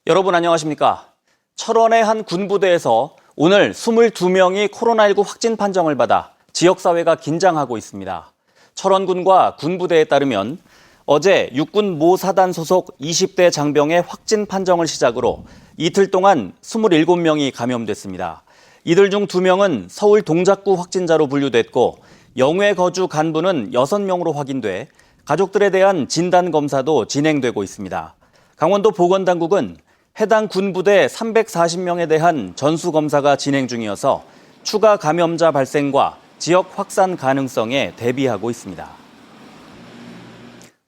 여러분 안녕하십니까? 철원의 한 군부대에서 오늘 22명이 코로나19 확진 판정을 받아 지역사회가 긴장하고 있습니다. 철원군과 군부대에 따르면 어제 육군 모 사단 소속 20대 장병의 확진 판정을 시작으로 이틀 동안 27명이 감염됐습니다. 이들 중 2명은 서울 동작구 확진자로 분류됐고 영외 거주 간부는 6명으로 확인돼 가족들에 대한 진단검사도 진행되고 있습니다. 강원도 보건당국은 해당 군부대 340명에 대한 전수검사가 진행 중이어서 추가 감염자 발생과 지역 확산 가능성에 대비하고 있습니다.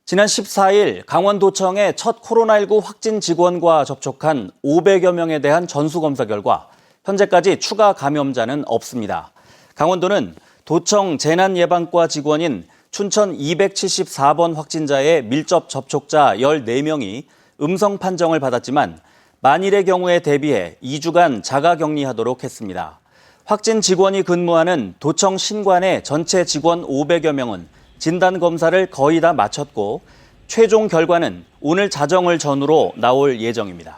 지난 14일 강원도청의 첫 코로나19 확진 직원과 접촉한 500여 명에 대한 전수검사 결과 현재까지 추가 감염자는 없습니다. 강원도는 도청 재난예방과 직원인 춘천 274번 확진자의 밀접 접촉자 14명이 음성 판정을 받았지만 만일의 경우에 대비해 2주간 자가격리하도록 했습니다. 확진 직원이 근무하는 도청 신관의 전체 직원 500여 명은 진단검사를 거의 다 마쳤고 최종 결과는 오늘 자정을 전후로 나올 예정입니다.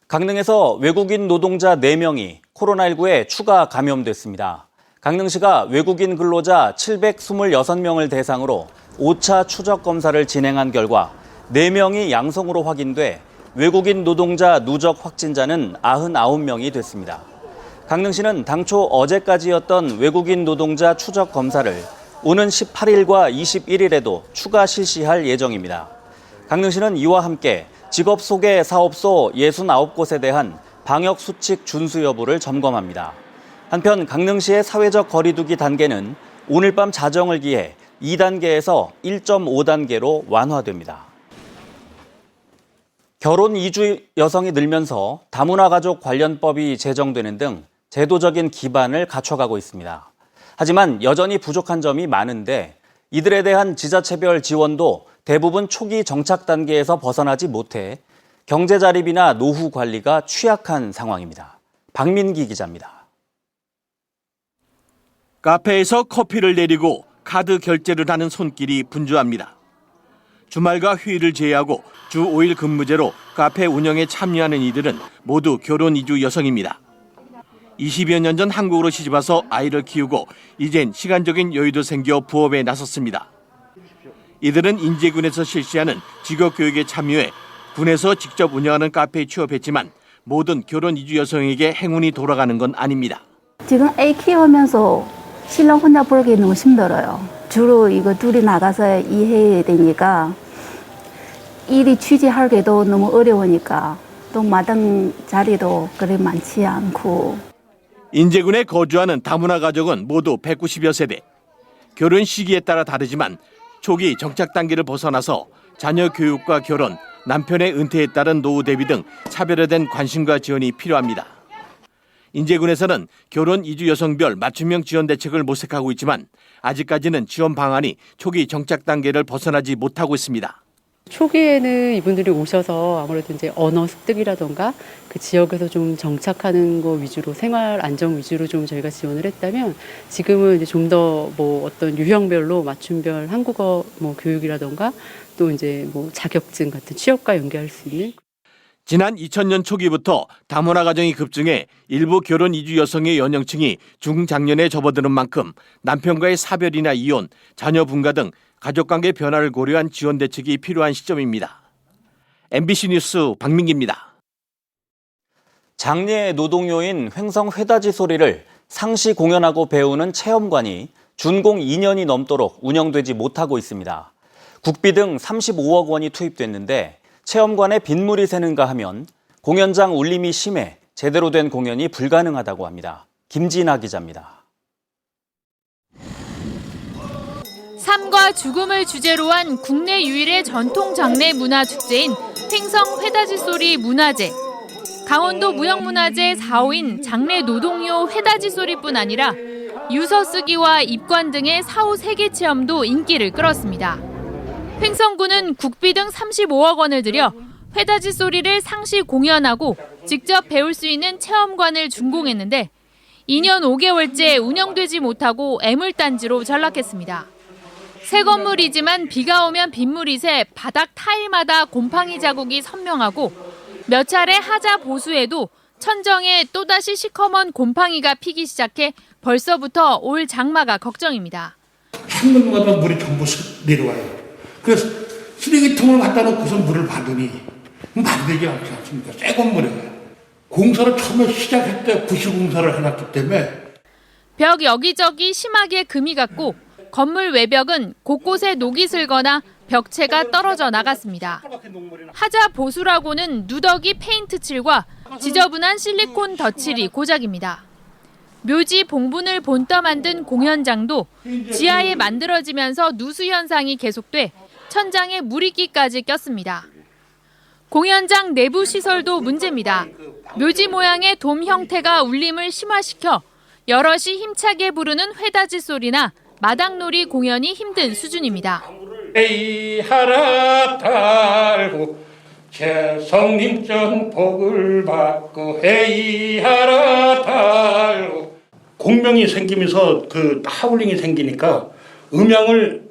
강릉에서 외국인 노동자 4명이 코로나19에 추가 감염됐습니다. 강릉시가 외국인 근로자 726명을 대상으로 5차 추적 검사를 진행한 결과 4명이 양성으로 확인돼 외국인 노동자 누적 확진자는 99명이 됐습니다. 강릉시는 당초 어제까지였던 외국인 노동자 추적 검사를 오는 18일과 21일에도 추가 실시할 예정입니다. 강릉시는 이와 함께 직업 소개 사업소 69곳에 대한 방역 수칙 준수 여부를 점검합니다. 한편 강릉시의 사회적 거리두기 단계는 오늘 밤 자정을 기해 2단계에서 1.5단계로 완화됩니다. 결혼 이주 여성이 늘면서 다문화 가족 관련법이 제정되는 등 제도적인 기반을 갖춰가고 있습니다. 하지만 여전히 부족한 점이 많은데 이들에 대한 지자체별 지원도 대부분 초기 정착 단계에서 벗어나지 못해 경제 자립이나 노후 관리가 취약한 상황입니다. 박민기 기자입니다. 카페에서 커피를 내리고 카드 결제를 하는 손길이 분주합니다. 주말과 휴일을 제외하고 주 5일 근무제로 카페 운영에 참여하는 이들은 모두 결혼 이주 여성입니다. 20여 년 전 한국으로 시집와서 아이를 키우고 이젠 시간적인 여유도 생겨 부업에 나섰습니다. 이들은 인제군에서 실시하는 직업교육에 참여해 군에서 직접 운영하는 카페에 취업했지만 모든 결혼 이주 여성에게 행운이 돌아가는 건 아닙니다. 지금 애 키우면서 신랑 혼자 벌기 너무 힘들어요. 주로 이거 둘이 나가서 일해야 되니까 일이 취직하기도 너무 어려우니까 또 마당 자리도 그리 많지 않고. 인제군에 거주하는 다문화 가족은 모두 190여 세대. 결혼 시기에 따라 다르지만 초기 정착 단계를 벗어나서 자녀 교육과 결혼, 남편의 은퇴에 따른 노후 대비 등 차별화된 관심과 지원이 필요합니다. 인제군에서는 결혼 이주 여성별 맞춤형 지원 대책을 모색하고 있지만 아직까지는 지원 방안이 초기 정착 단계를 벗어나지 못하고 있습니다. 초기에는 이분들이 오셔서 아무래도 이제 언어 습득이라던가 그 지역에서 좀 정착하는 거 위주로 생활 안정 위주로 좀 저희가 지원을 했다면 지금은 이제 좀 더 뭐 어떤 유형별로 맞춤별 한국어 뭐 교육이라던가 또 이제 뭐 자격증 같은 취업과 연계할 수 있는. 지난 2000년 초기부터 다문화 가정이 급증해 일부 결혼 이주 여성의 연령층이 중장년에 접어드는 만큼 남편과의 사별이나 이혼, 자녀 분가 등 가족관계 변화를 고려한 지원 대책이 필요한 시점입니다. MBC 뉴스 박민기입니다. 장례 노동요인 횡성 회다지 소리를 상시 공연하고 배우는 체험관이 준공 2년이 넘도록 운영되지 못하고 있습니다. 국비 등 35억 원이 투입됐는데 체험관에 빗물이 새는가 하면 공연장 울림이 심해 제대로 된 공연이 불가능하다고 합니다. 김진아 기자입니다. 삶과 죽음을 주제로 한 국내 유일의 전통 장례 문화 축제인 횡성 회다지 소리 문화제. 강원도 무형문화재 4호인 장례 노동요 회다지 소리뿐 아니라 유서 쓰기와 입관 등의 사후 세계 체험도 인기를 끌었습니다. 횡성군은 국비 등 35억 원을 들여 회다지 소리를 상시 공연하고 직접 배울 수 있는 체험관을 준공했는데 2년 5개월째 운영되지 못하고 애물단지로 전락했습니다. 새 건물이지만 비가 오면 빗물이 새 바닥 타일마다 곰팡이 자국이 선명하고 몇 차례 하자 보수에도 천정에 또다시 시커먼 곰팡이가 피기 시작해 벌써부터 올 장마가 걱정입니다. 한번마다 물이 전부 내려와요. 그래서 쓰레기통을 갖다 놓고서 물을 받으니 만들지 않지 않습니까? 새 건물에. 공사를 처음에 시작할 때 부실공사를 해놨기 때문에 벽 여기저기 심하게 금이 갔고 건물 외벽은 곳곳에 녹이 슬거나 벽체가 떨어져 나갔습니다. 하자 보수라고는 누더기 페인트 칠과 지저분한 실리콘 덧칠이 고작입니다. 묘지 봉분을 본떠 만든 공연장도 지하에 만들어지면서 누수 현상이 계속돼 천장에 물이끼까지 꼈습니다. 공연장 내부 시설도 문제입니다. 묘지 모양의 돔 형태가 울림을 심화시켜 여럿이 힘차게 부르는 회다지 소리나 마당놀이 공연이 힘든 수준입니다. 에이 하라 달고 재성님 전 복을 받고 에이 하라 달고 공명이 생기면서 그 하울링이 생기니까 음향을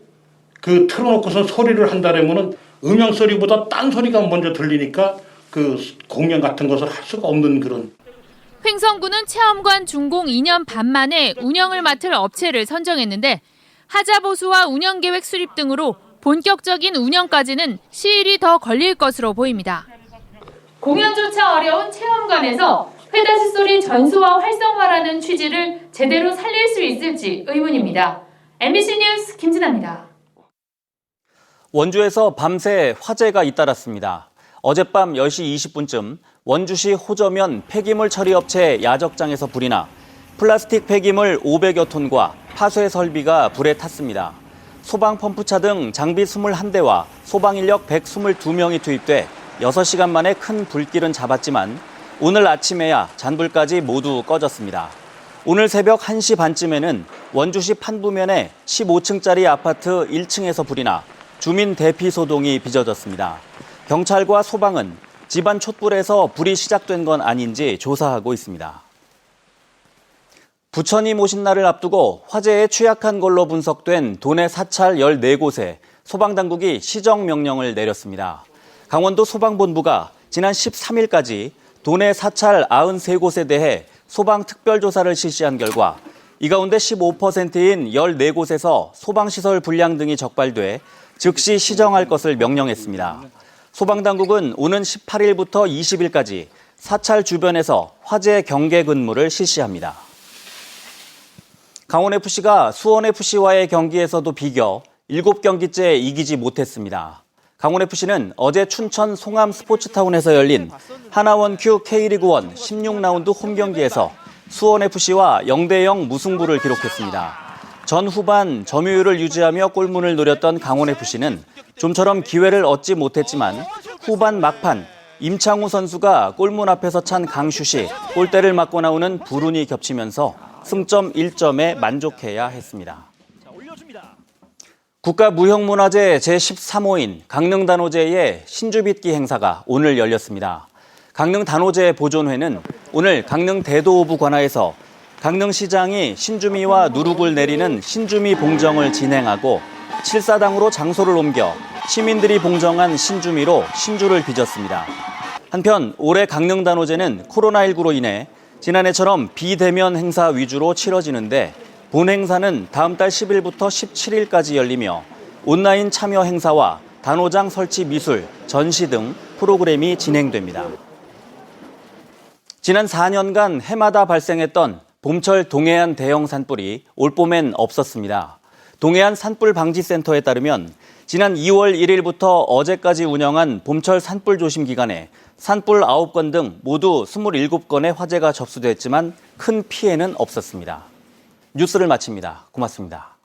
틀어놓고서 소리를 한다면은 음향 소리보다 딴 소리가 먼저 들리니까 그 공연 같은 것을 할 수가 없는 그런. 횡성구는 체험관 준공 2년 반 만에 운영을 맡을 업체를 선정했는데 하자 보수와 운영 계획 수립 등으로 본격적인 운영까지는 시일이 더 걸릴 것으로 보입니다. 공연조차 어려운 체험관에서 회다지 소리 전수와 활성화라는 취지를 제대로 살릴 수 있을지 의문입니다. MBC 뉴스 김진아입니다. 원주에서 밤새 화재가 잇따랐습니다. 어젯밤 10시 20분쯤 원주시 호저면 폐기물 처리 업체 야적장에서 불이 나 플라스틱 폐기물 500여 톤과 파쇄 설비가 불에 탔습니다. 소방 펌프차 등 장비 21대와 소방 인력 122명이 투입돼 6시간 만에 큰 불길은 잡았지만 오늘 아침에야 잔불까지 모두 꺼졌습니다. 오늘 새벽 1시 반쯤에는 원주시 판부면의 15층짜리 아파트 1층에서 불이 나 주민 대피 소동이 빚어졌습니다. 경찰과 소방은 집안 촛불에서 불이 시작된 건 아닌지 조사하고 있습니다. 부처님 오신 날을 앞두고 화재에 취약한 걸로 분석된 도내 사찰 14곳에 소방당국이 시정명령을 내렸습니다. 강원도 소방본부가 지난 13일까지 도내 사찰 93곳에 대해 소방특별조사를 실시한 결과 이 가운데 15%인 14곳에서 소방시설 불량 등이 적발돼 즉시 시정할 것을 명령했습니다. 소방당국은 오는 18일부터 20일까지 사찰 주변에서 화재 경계 근무를 실시합니다. 강원FC가 수원FC와의 경기에서도 비겨 7경기째 이기지 못했습니다. 강원FC는 어제 춘천 송암 스포츠타운에서 열린 하나원큐 K리그1 16라운드 홈경기에서 수원FC와 0대0 무승부를 기록했습니다. 전 후반 점유율을 유지하며 골문을 노렸던 강원FC는 좀처럼 기회를 얻지 못했지만 후반 막판 임창우 선수가 골문 앞에서 찬 강슛이 골대를 맞고 나오는 불운이 겹치면서 승점 1점에 만족해야 했습니다. 국가무형문화재 제13호인 강릉단오제의 신주빗기 행사가 오늘 열렸습니다. 강릉단오제 보존회는 오늘 강릉대도오부 관하에서 강릉시장이 신주미와 누룩을 내리는 신주미 봉정을 진행하고 칠사당으로 장소를 옮겨 시민들이 봉정한 신주미로 신주를 빚었습니다. 한편 올해 강릉단오제는 코로나19로 인해 지난해처럼 비대면 행사 위주로 치러지는데 본 행사는 다음 달 10일부터 17일까지 열리며 온라인 참여 행사와 단오장 설치 미술, 전시 등 프로그램이 진행됩니다. 지난 4년간 해마다 발생했던 봄철 동해안 대형 산불이 올봄엔 없었습니다. 동해안 산불 방지센터에 따르면 지난 2월 1일부터 어제까지 운영한 봄철 산불 조심 기간에 산불 9건 등 모두 27건의 화재가 접수됐지만 큰 피해는 없었습니다. 뉴스를 마칩니다. 고맙습니다.